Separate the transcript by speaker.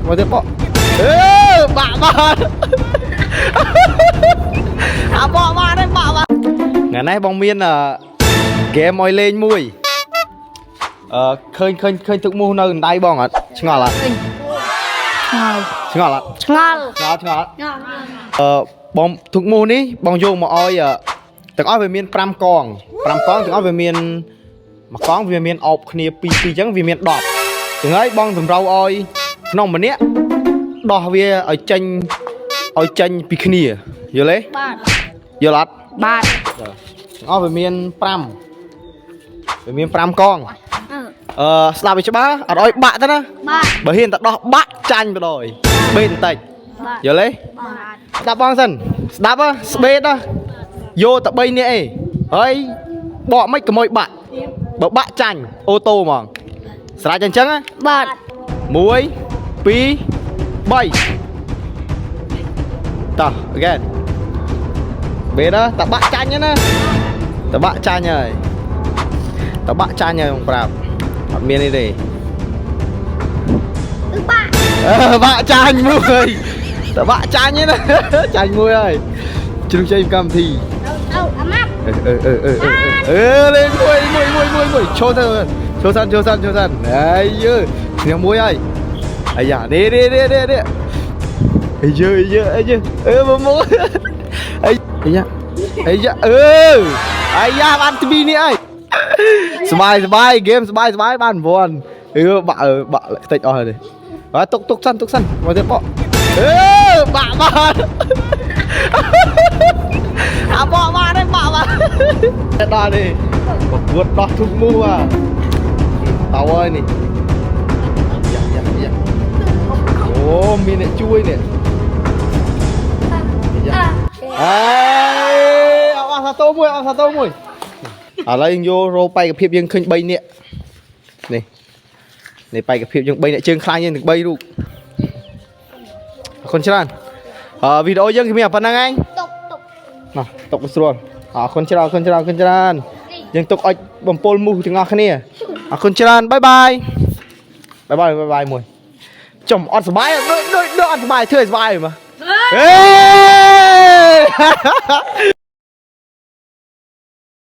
Speaker 1: មកទៀតបកបាក់បានអាបកបានទេបាក់បានថ្ងៃនេះបងមានហ្គេមឲ្យលេងមួយឃើញទឹកមូសនៅដៃបងអត់ឆ្ងល់អត់ឆ្ងល់អត់ឆ្ងល់បងទឹកមូសនេះបងយកមកឲ្យទាំងអស់វាមាន5កងទាំងអស់វាមានមួយកងវាមានអោបគ្នា2អញ្ចឹងវាមាន10ចឹងហើយបងសម្រៅឲ្យក្នុងម្នាក់ដោះវាឲ្យចេញពីគ្នាយល់ទេបាទយល់អត់បាទទាំងអស់វាមាន5កងស្ដាប់វាច្បាស់អត់ឲ្យបាក់ទៅណាបាទបើហ៊ានតែដោះបាក់ចាញ់បដ យបេតបន្តិចយល់ទេបាទស្ដាប់បងសិនស្ដាប់ស្បេតយកតែ3នាក់អីហើយបកមិនកុំឲ្យបាក់បើបាក់ចាញ់អូតូហ្មងស្រេចអញ្ចឹងបាទ1 2 3តោះ again បេតតែបាក់ចាញ់ណាតែបាក់ចាញ់ហើយខ្ញុំប្រាប់អត់មានអីទេបាក់ចាញ់មួយតែបាក់ចាញ់ណាចាញ់មួយហើយជ្រុះចេញកម្មវិធីអាម៉ាប់លេងមួយឈោសិនហើយគ្នាមួយហើយអាយ៉ានេះអាយ៉ាមកអាយ៉ាបានទីនេះហើយសบายហ្គេមសบายបាន9បាក់ខ្ទេចអស់ហើយបាទទុកសិនមកទៀតបកបាក់បានអាបកបានទេបាក់បានដល់នេះប្រកួតដោះទុកមូសតើហើយនេះយ៉ាអូមានអ្នកជួយនេះអើអត់សាតូមួយឥឡូវយើងយករោបឯកភាពយើងឃើញ3នាក់នេះបឯកភាពយើង3នាក់ជើងខ្លាញ់យើងទាំង3រូបអរគុណច្រើនវីដេអូយើងគឺមានប៉ុណ្្នឹងឯងទុកស្រួលអរគុណច្រើនយើងទុកឲ្យបំពល់មូសទាំងអស់គ្នាអរគុណច្រើនបាយមួយចំអត់សុបាយដូចអត់សុបាយធ្វើឲ្យសុបាយមក